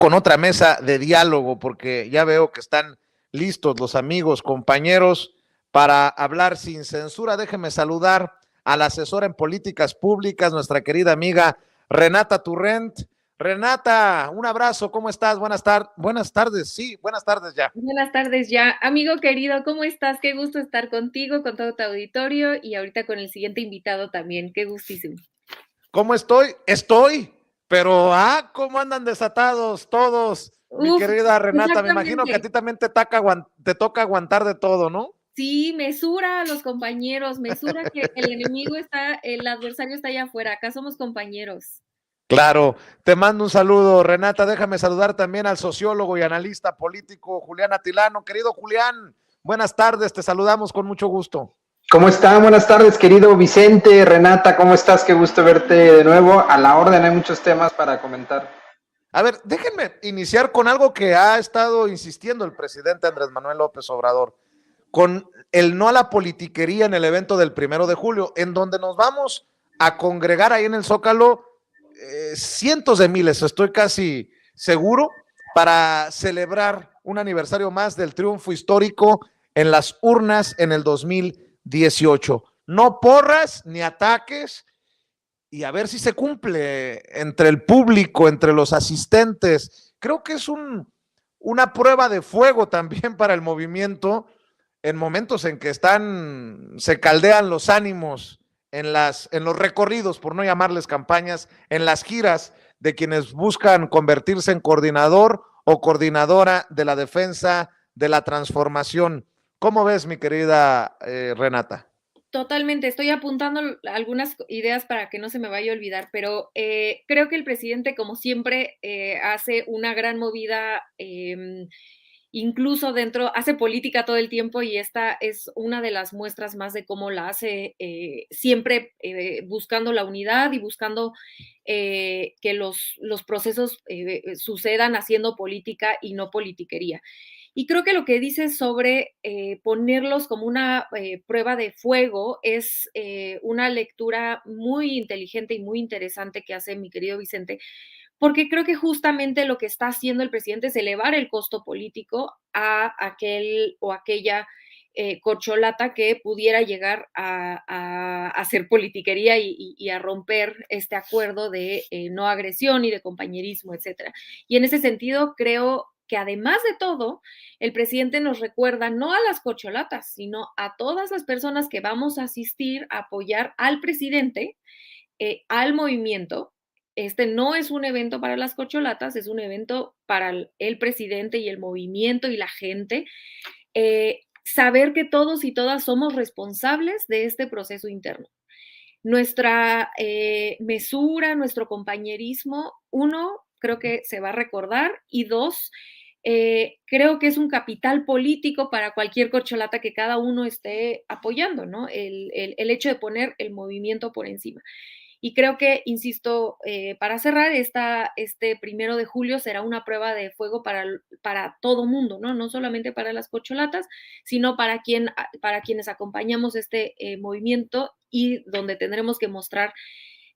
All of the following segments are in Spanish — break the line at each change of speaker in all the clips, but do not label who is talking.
con otra mesa de diálogo, porque ya veo que están listos los amigos, compañeros, para hablar sin censura. Déjeme saludar a la asesora en políticas públicas, nuestra querida amiga Renata Turrent. Renata, un abrazo, ¿cómo estás? Buenas tardes, sí, buenas tardes ya.
Buenas tardes ya. Amigo querido, ¿cómo estás? Qué gusto estar contigo, con todo tu auditorio y ahorita con el siguiente invitado también. Qué gustísimo.
¿Cómo estoy? Pero ¿cómo andan desatados todos? Mi
Uf,
querida Renata, me imagino que a
exactamente.
ti también te toca aguantar de todo, ¿no?
Sí, mesura a los compañeros, mesura que el enemigo está, el adversario está allá afuera, acá somos compañeros.
Claro, te mando un saludo, Renata. Déjame saludar también al sociólogo y analista político Julián Atilano. Querido Julián, buenas tardes, te saludamos con mucho gusto.
¿Cómo están? Buenas tardes, querido Vicente, Renata, ¿cómo estás? Qué gusto verte de nuevo. A la orden, hay muchos temas para comentar.
A ver, déjenme iniciar con algo que ha estado insistiendo el presidente Andrés Manuel López Obrador, con el no a la politiquería en el evento del 1 de julio, en donde nos vamos a congregar ahí en el Zócalo cientos de miles, estoy casi seguro, para celebrar un aniversario más del triunfo histórico en las urnas en el 2018. No porras ni ataques, y a ver si se cumple entre el público, entre los asistentes. Creo que es una prueba de fuego también para el movimiento en momentos en que se caldean los ánimos en los recorridos, por no llamarles campañas, en las giras de quienes buscan convertirse en coordinador o coordinadora de la defensa de la transformación. ¿Cómo ves, mi querida Renata?
Totalmente, estoy apuntando algunas ideas para que no se me vaya a olvidar, pero creo que el presidente, como siempre, hace una gran movida, incluso hace política todo el tiempo y esta es una de las muestras más de cómo la hace, siempre buscando la unidad y buscando que los procesos sucedan haciendo política y no politiquería. Y creo que lo que dices sobre ponerlos como una prueba de fuego es una lectura muy inteligente y muy interesante que hace mi querido Vicente, porque creo que justamente lo que está haciendo el presidente es elevar el costo político a aquel o aquella corcholata que pudiera llegar a hacer politiquería y a romper este acuerdo de no agresión y de compañerismo, etcétera. Y en ese sentido, creo que además de todo, el presidente nos recuerda no a las corcholatas, sino a todas las personas que vamos a asistir a apoyar al presidente, al movimiento. Este no es un evento para las corcholatas, es un evento para el presidente y el movimiento y la gente. Saber que todos y todas somos responsables de este proceso interno. Nuestra mesura, nuestro compañerismo, uno, creo que se va a recordar, y dos, creo que es un capital político para cualquier corcholata que cada uno esté apoyando, ¿no? El hecho de poner el movimiento por encima. Y creo que, insisto, para cerrar, este 1 de julio será una prueba de fuego para todo mundo, ¿no? No solamente para las corcholatas, sino para quienes acompañamos este movimiento y donde tendremos que mostrar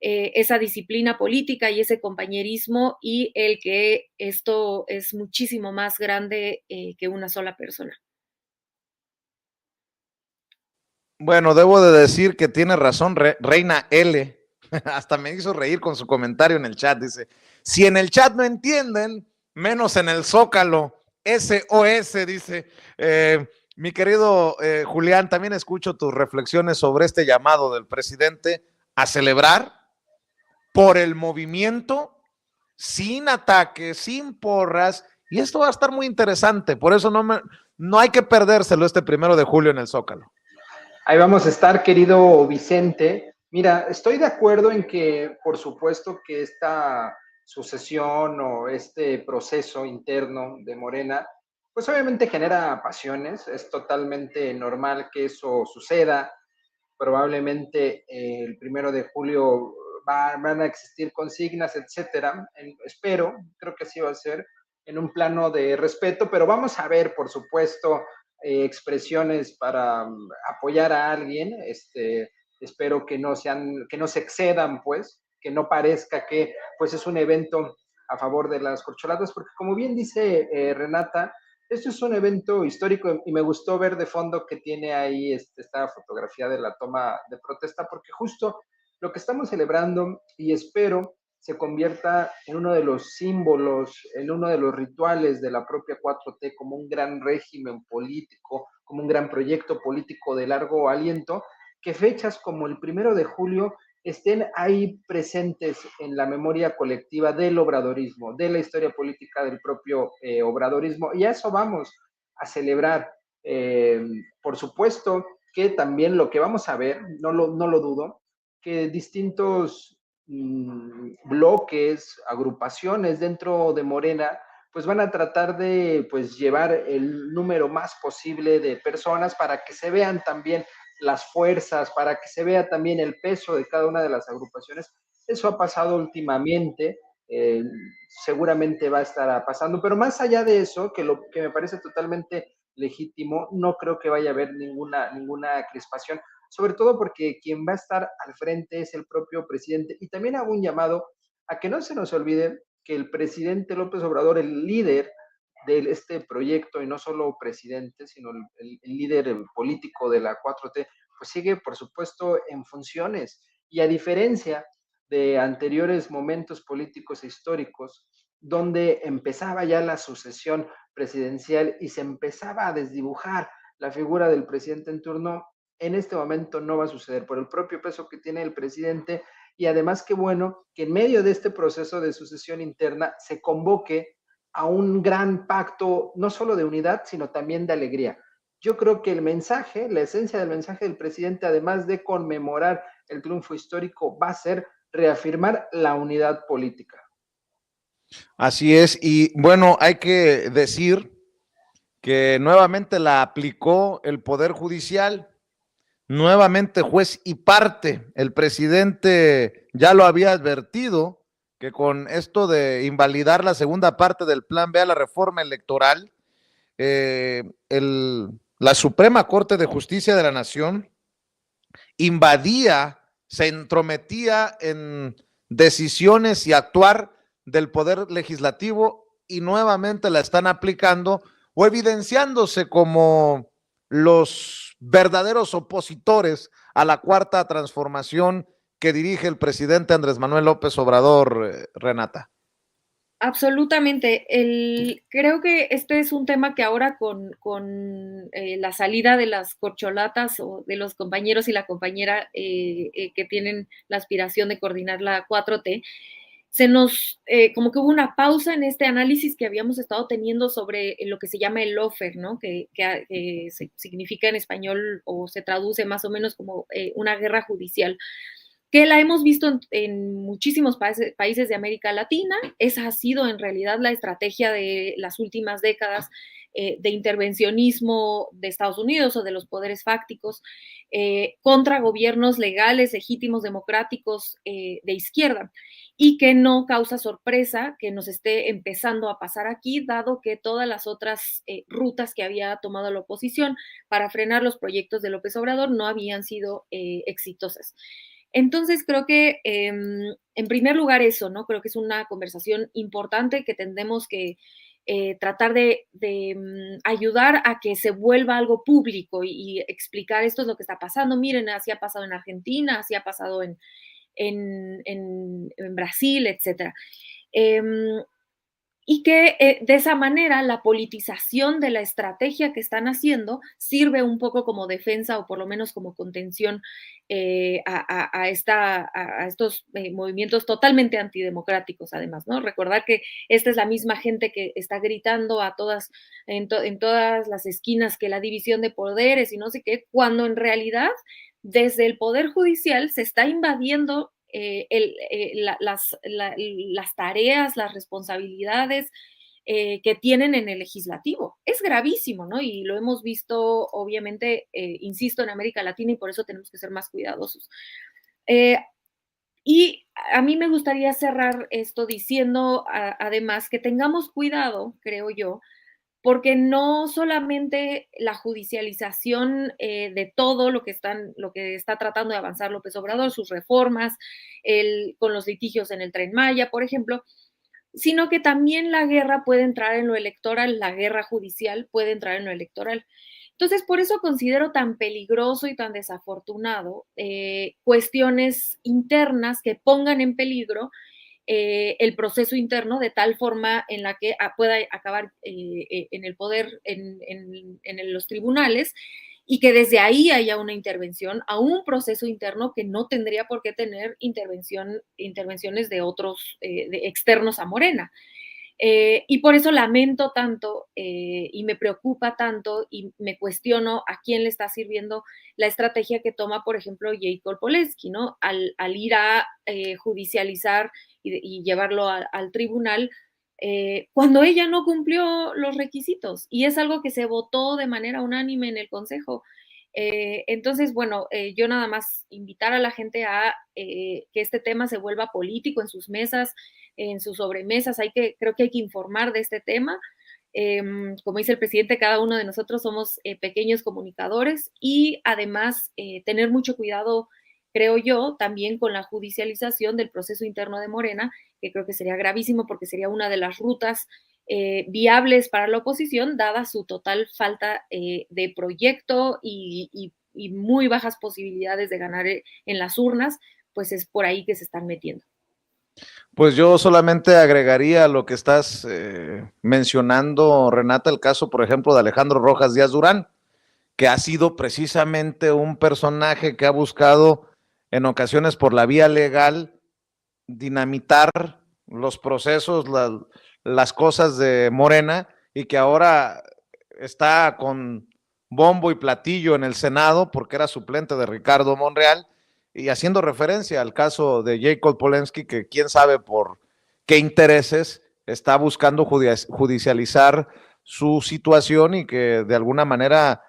esa disciplina política y ese compañerismo y el que esto es muchísimo más grande que una sola persona.
Bueno, debo de decir que tiene razón Reina L. Hasta me hizo reír con su comentario en el chat. Dice, si en el chat no entienden, menos en el Zócalo. SOS, dice. Mi querido Julián, también escucho tus reflexiones sobre este llamado del presidente a celebrar por el movimiento, sin ataques, sin porras, y esto va a estar muy interesante. Por eso no hay que perdérselo este 1 de julio en el Zócalo.
Ahí vamos a estar, querido Vicente. Mira, estoy de acuerdo en que, por supuesto, que esta sucesión o este proceso interno de Morena, pues obviamente genera pasiones, es totalmente normal que eso suceda. Probablemente el 1 de julio van a existir consignas, etcétera. Espero, creo que así va a ser, en un plano de respeto, pero vamos a ver, por supuesto, expresiones para apoyar a alguien. Espero que no se excedan, pues, que no parezca que pues es un evento a favor de las corcholatas, porque como bien dice Renata, esto es un evento histórico y me gustó ver de fondo que tiene ahí esta fotografía de la toma de protesta, porque justo lo que estamos celebrando, y espero se convierta en uno de los símbolos, en uno de los rituales de la propia 4T, como un gran régimen político, como un gran proyecto político de largo aliento, que fechas como el 1 de julio estén ahí presentes en la memoria colectiva del obradorismo, de la historia política del propio obradorismo. Y a eso vamos a celebrar. Por supuesto que también lo que vamos a ver, no lo dudo, que distintos bloques, agrupaciones dentro de Morena, pues van a tratar de pues llevar el número más posible de personas para que se vean también las fuerzas, para que se vea también el peso de cada una de las agrupaciones. Eso ha pasado últimamente, seguramente va a estar pasando, pero más allá de eso, que lo que me parece totalmente legítimo, no creo que vaya a haber ninguna crispación, sobre todo porque quien va a estar al frente es el propio presidente. Y también hago un llamado a que no se nos olvide que el presidente López Obrador, el líder de este proyecto, y no solo presidente, sino el líder político de la 4T, pues sigue, por supuesto, en funciones. Y a diferencia de anteriores momentos políticos e históricos, donde empezaba ya la sucesión presidencial y se empezaba a desdibujar la figura del presidente en turno, en este momento no va a suceder por el propio peso que tiene el presidente y además qué bueno que en medio de este proceso de sucesión interna se convoque a un gran pacto, no solo de unidad, sino también de alegría. Yo creo que el mensaje, la esencia del mensaje del presidente, además de conmemorar el triunfo histórico, va a ser reafirmar la unidad política.
Así es, y bueno, hay que decir que nuevamente la aplicó el Poder Judicial, nuevamente juez y parte. El presidente ya lo había advertido que con esto de invalidar la segunda parte del Plan B a la reforma electoral, la Suprema Corte de Justicia de la Nación invadía, se entrometía en decisiones y actuar del Poder Legislativo y nuevamente la están aplicando o evidenciándose como los verdaderos opositores a la cuarta transformación que dirige el presidente Andrés Manuel López Obrador, Renata.
Absolutamente. Creo que este es un tema que ahora con la salida de las corcholatas o de los compañeros y la compañera que tienen la aspiración de coordinar la 4T, se nos, como que hubo una pausa en este análisis que habíamos estado teniendo sobre lo que se llama el lawfare, ¿no? Que significa en español o se traduce más o menos como una guerra judicial, que la hemos visto en muchísimos países de América Latina. Esa ha sido en realidad la estrategia de las últimas décadas de intervencionismo de Estados Unidos o de los poderes fácticos contra gobiernos legales, legítimos, democráticos de izquierda, y que no causa sorpresa que nos esté empezando a pasar aquí, dado que todas las otras rutas que había tomado la oposición para frenar los proyectos de López Obrador no habían sido exitosas. Entonces creo que en primer lugar eso, ¿no? Creo que es una conversación importante que tendremos que tratar de ayudar a que se vuelva algo público y explicar esto es lo que está pasando. Miren, así ha pasado en Argentina, así ha pasado en Brasil, etcétera. Y que de esa manera la politización de la estrategia que están haciendo sirve un poco como defensa o por lo menos como contención a estos movimientos totalmente antidemocráticos, además, ¿no? Recordar que esta es la misma gente que está gritando a todas, en todas las esquinas que la división de poderes y no sé qué, cuando en realidad desde el Poder Judicial se está invadiendo las tareas, las responsabilidades que tienen en el legislativo. Es gravísimo, ¿no? Y lo hemos visto, obviamente, insisto, en América Latina y por eso tenemos que ser más cuidadosos. Y a mí me gustaría cerrar esto diciendo, además, que tengamos cuidado, creo yo, porque no solamente la judicialización de todo lo que está tratando de avanzar López Obrador, sus reformas, con los litigios en el Tren Maya, por ejemplo, sino que también la guerra puede entrar en lo electoral, la guerra judicial puede entrar en lo electoral. Entonces, por eso considero tan peligroso y tan desafortunado cuestiones internas que pongan en peligro el proceso interno de tal forma en la que pueda acabar en el poder, en los tribunales, y que desde ahí haya una intervención a un proceso interno que no tendría por qué tener intervenciones de otros de externos a Morena. Y por eso lamento tanto y me preocupa tanto y me cuestiono a quién le está sirviendo la estrategia que toma, por ejemplo, Jacob Polensky, ¿no? Al ir a judicializar y llevarlo al tribunal, cuando ella no cumplió los requisitos. Y es algo que se votó de manera unánime en el Consejo. Entonces, bueno, yo nada más invitar a la gente a que este tema se vuelva político en sus mesas, en sus sobremesas. Creo que hay que informar de este tema. Como dice el presidente, cada uno de nosotros somos pequeños comunicadores y además tener mucho cuidado, creo yo, también con la judicialización del proceso interno de Morena, que creo que sería gravísimo porque sería una de las rutas viables para la oposición, dada su total falta de proyecto y muy bajas posibilidades de ganar en las urnas, pues es por ahí que se están metiendo.
Pues yo solamente agregaría lo que estás mencionando, Renata, el caso, por ejemplo, de Alejandro Rojas Díaz Durán, que ha sido precisamente un personaje que ha buscado en ocasiones por la vía legal dinamitar los procesos, las cosas de Morena, y que ahora está con bombo y platillo en el Senado porque era suplente de Ricardo Monreal, y haciendo referencia al caso de Jacob Polensky, que quién sabe por qué intereses está buscando judicializar su situación y que de alguna manera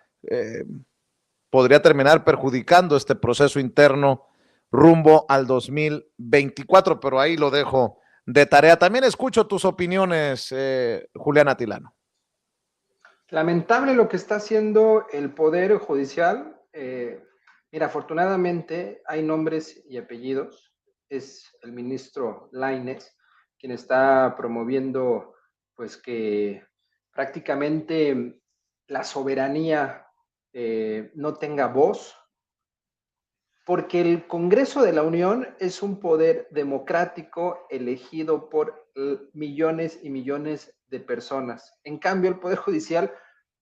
podría terminar perjudicando este proceso interno rumbo al 2024, pero ahí lo dejo de tarea. También escucho tus opiniones, Juliana Tilano.
Lamentable lo que está haciendo el Poder Judicial. Mira, afortunadamente hay nombres y apellidos. Es el ministro Lainez quien está promoviendo, pues, que prácticamente la soberanía no tenga voz, porque el Congreso de la Unión es un poder democrático elegido por millones y millones de personas. En cambio, el Poder Judicial,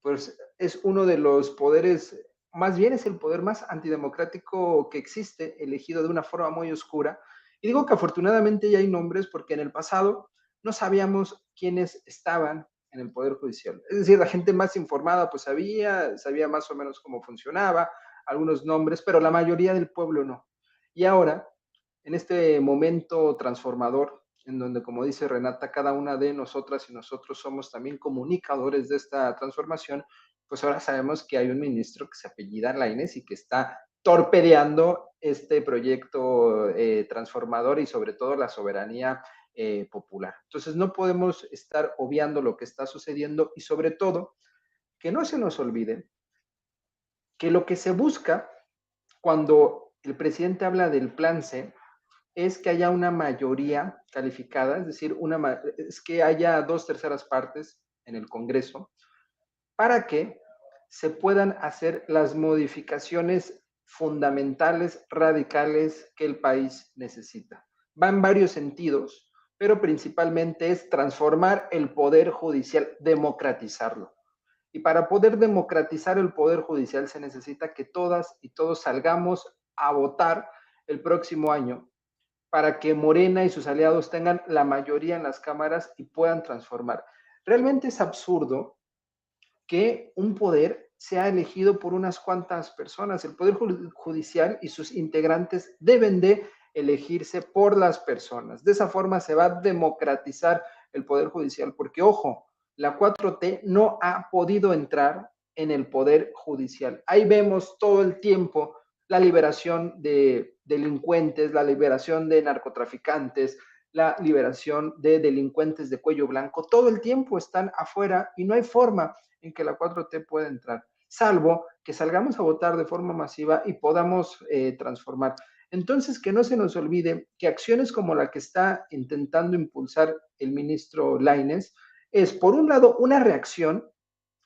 pues, es uno de los poderes, más bien es el poder más antidemocrático que existe, elegido de una forma muy oscura. Y digo que afortunadamente ya hay nombres porque en el pasado no sabíamos quiénes estaban en el Poder Judicial. Es decir, la gente más informada pues sabía más o menos cómo funcionaba, algunos nombres, pero la mayoría del pueblo no. Y ahora, en este momento transformador, en donde, como dice Renata, cada una de nosotras y nosotros somos también comunicadores de esta transformación, pues ahora sabemos que hay un ministro que se apellida Lainez y que está torpedeando este proyecto transformador y sobre todo la soberanía popular. Entonces no podemos estar obviando lo que está sucediendo y sobre todo que no se nos olvide que lo que se busca cuando el presidente habla del plan C es que haya una mayoría calificada, es decir, es que haya 2/3 partes en el Congreso para que se puedan hacer las modificaciones fundamentales, radicales que el país necesita. Va en varios sentidos, pero principalmente es transformar el poder judicial, democratizarlo. Y para poder democratizar el poder judicial se necesita que todas y todos salgamos a votar el próximo año para que Morena y sus aliados tengan la mayoría en las cámaras y puedan transformar. Realmente es absurdo que un poder sea elegido por unas cuantas personas. El Poder Judicial y sus integrantes deben de elegirse por las personas. De esa forma se va a democratizar el Poder Judicial, porque, ojo, la 4T no ha podido entrar en el Poder Judicial. Ahí vemos todo el tiempo la liberación de delincuentes, la liberación de narcotraficantes, la liberación de delincuentes de cuello blanco. Todo el tiempo están afuera y no hay forma en que la 4T pueda entrar, salvo que salgamos a votar de forma masiva y podamos transformar. Entonces, que no se nos olvide que acciones como la que está intentando impulsar el ministro Lainez es, por un lado, una reacción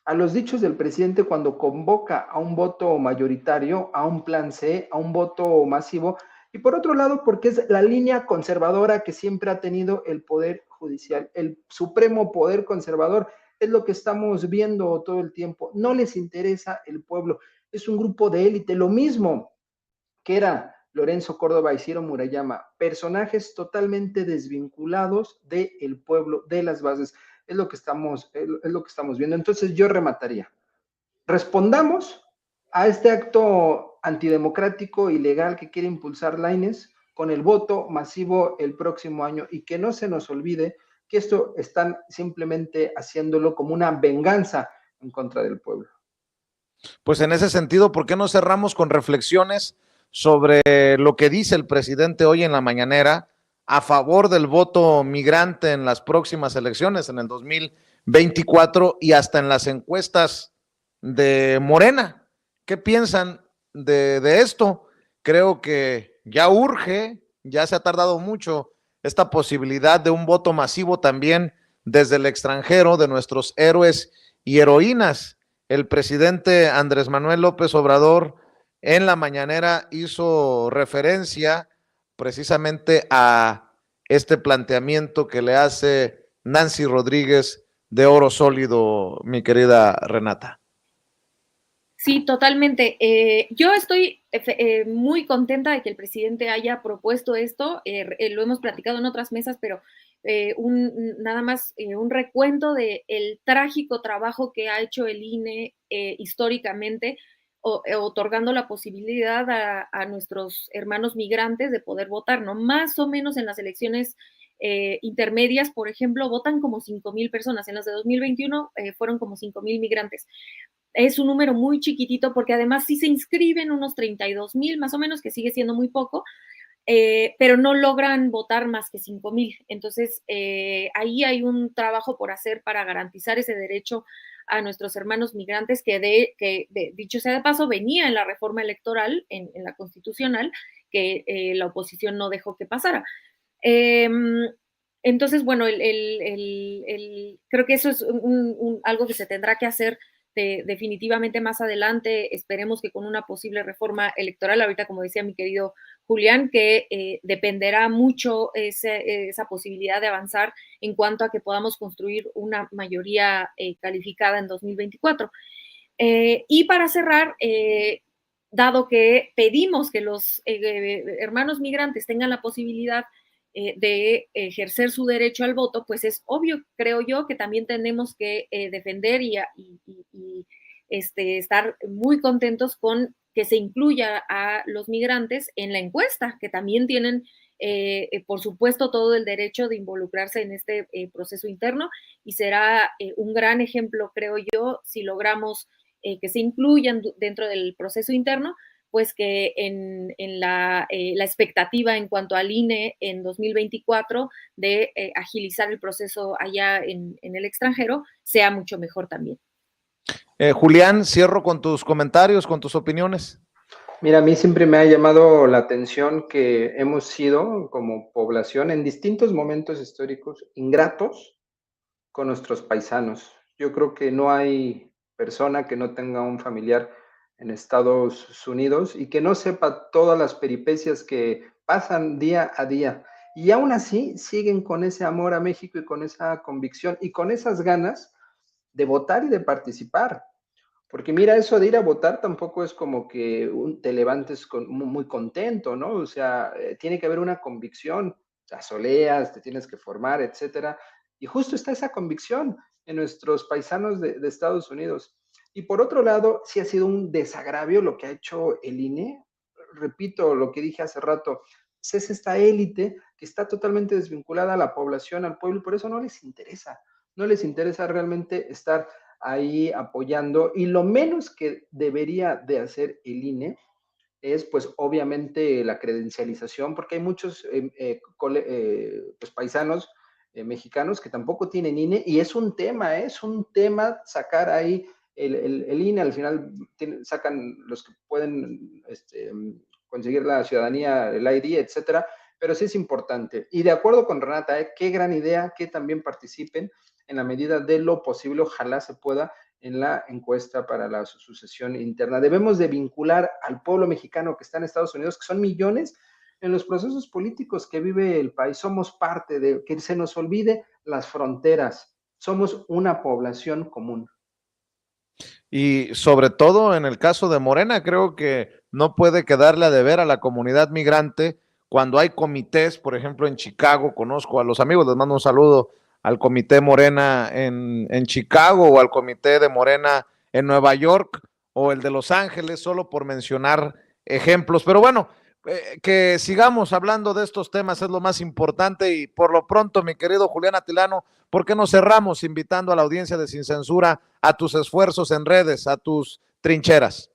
a los dichos del presidente cuando convoca a un voto mayoritario, a un plan C, a un voto masivo, y por otro lado, porque es la línea conservadora que siempre ha tenido el Poder Judicial, el supremo poder conservador, es lo que estamos viendo todo el tiempo. No les interesa el pueblo, es un grupo de élite, lo mismo que era Lorenzo Córdoba y Ciro Murayama, personajes totalmente desvinculados del pueblo, de las bases. Es lo que estamos viendo. Entonces yo remataría. Respondamos a este acto antidemocrático, ilegal que quiere impulsar Lainez con el voto masivo el próximo año y que no se nos olvide que esto están simplemente haciéndolo como una venganza en contra del pueblo.
Pues en ese sentido, ¿por qué no cerramos con reflexiones sobre lo que dice el presidente hoy en la mañanera a favor del voto migrante en las próximas elecciones, en el 2024 y hasta en las encuestas de Morena? ¿Qué piensan de esto? Creo que ya urge, ya se ha tardado mucho esta posibilidad de un voto masivo también desde el extranjero de nuestros héroes y heroínas. El presidente Andrés Manuel López Obrador en la mañanera hizo referencia precisamente a este planteamiento que le hace Nancy Rodríguez de Oro Sólido, mi querida Renata.
Sí, totalmente. Yo estoy muy contenta de que el presidente haya propuesto esto. Lo hemos platicado en otras mesas, pero nada más un recuento del trágico trabajo que ha hecho el INE históricamente, otorgando la posibilidad a nuestros hermanos migrantes de poder votar, ¿no? Más o menos en las elecciones intermedias, por ejemplo, votan como 5,000 personas. En las de 2021 fueron como 5,000 migrantes. Es un número muy chiquitito porque además sí se inscriben unos 32,000 más o menos, que sigue siendo muy poco, pero no logran votar más que 5,000. Entonces, ahí hay un trabajo por hacer para garantizar ese derecho a nuestros hermanos migrantes que dicho sea de paso, venía en la reforma electoral, en la constitucional, que la oposición no dejó que pasara. Entonces, bueno, creo que eso es algo que se tendrá que hacer definitivamente más adelante. Esperemos que con una posible reforma electoral, ahorita como decía mi querido Julián, que dependerá mucho esa posibilidad de avanzar en cuanto a que podamos construir una mayoría calificada en 2024. Y para cerrar, dado que pedimos que los hermanos migrantes tengan la posibilidad de ejercer su derecho al voto, pues es obvio, creo yo, que también tenemos que defender y estar muy contentos con que se incluya a los migrantes en la encuesta, que también tienen, por supuesto, todo el derecho de involucrarse en este proceso interno, y será un gran ejemplo, creo yo, si logramos que se incluyan dentro del proceso interno, pues que en la expectativa en cuanto al INE en 2024 de agilizar el proceso allá en el extranjero sea mucho mejor también.
Julián, cierro con tus comentarios, con tus opiniones.
Mira, a mí siempre me ha llamado la atención que hemos sido como población en distintos momentos históricos ingratos con nuestros paisanos. Yo creo que no hay persona que no tenga un familiar en Estados Unidos y que no sepa todas las peripecias que pasan día a día. Y aún así siguen con ese amor a México y con esa convicción y con esas ganas de votar y de participar. Porque mira, eso de ir a votar tampoco es como que te levantes muy contento, ¿no? O sea, tiene que haber una convicción, asoleas, te tienes que formar, etcétera. Y justo está esa convicción en nuestros paisanos de Estados Unidos. Y por otro lado, sí ha sido un desagravio lo que ha hecho el INE. Repito lo que dije hace rato, pues es esta élite que está totalmente desvinculada a la población, al pueblo, y por eso no les interesa. No les interesa realmente estar ahí apoyando, y lo menos que debería de hacer el INE es pues obviamente la credencialización, porque hay muchos pues, paisanos mexicanos que tampoco tienen INE, y es un tema sacar ahí el INE. Al final sacan los que pueden conseguir la ciudadanía, el ID, etcétera, pero sí es importante. Y de acuerdo con Renata, qué gran idea que también participen en la medida de lo posible, ojalá se pueda, en la encuesta para la sucesión interna. Debemos de vincular al pueblo mexicano que está en Estados Unidos, que son millones, en los procesos políticos que vive el país. Somos parte de, que se nos olvide las fronteras. Somos una población común.
Y sobre todo en el caso de Morena, creo que no puede quedarle a deber a la comunidad migrante cuando hay comités, por ejemplo, en Chicago, conozco a los amigos, les mando un saludo al comité Morena en Chicago o al comité de Morena en Nueva York o el de Los Ángeles, solo por mencionar ejemplos. Pero bueno, que sigamos hablando de estos temas es lo más importante y por lo pronto, mi querido Julián Atilano, ¿por qué no cerramos invitando a la audiencia de Sin Censura a tus esfuerzos en redes, a tus trincheras?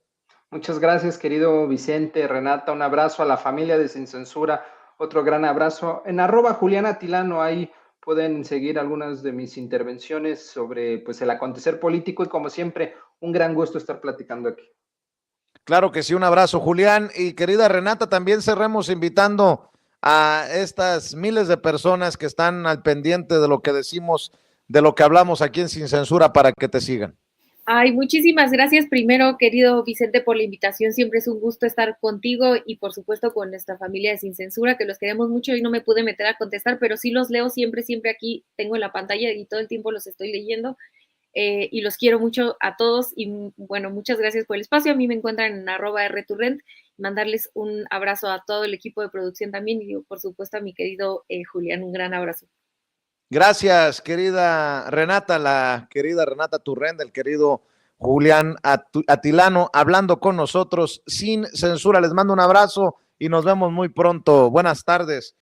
Muchas gracias, querido Vicente, Renata, un abrazo a la familia de Sin Censura, otro gran abrazo. En @JuliánAtilano, ahí pueden seguir algunas de mis intervenciones sobre pues, el acontecer político y como siempre, un gran gusto estar platicando aquí.
Claro que sí, un abrazo, Julián. Y querida Renata, también cerremos invitando a estas miles de personas que están al pendiente de lo que decimos, de lo que hablamos aquí en Sin Censura para que te sigan.
Ay, muchísimas gracias primero, querido Vicente, por la invitación. Siempre es un gusto estar contigo y por supuesto con nuestra familia de Sin Censura, que los queremos mucho y no me pude meter a contestar, pero sí los leo siempre aquí, tengo en la pantalla y todo el tiempo los estoy leyendo. Y los quiero mucho a todos y bueno, muchas gracias por el espacio. A mí me encuentran en @rturrent, mandarles un abrazo a todo el equipo de producción también y por supuesto a mi querido Julián, un gran abrazo.
Gracias, querida Renata, la querida Renata Turrent, el querido Julián Atilano, hablando con nosotros sin censura. Les mando un abrazo y nos vemos muy pronto. Buenas tardes.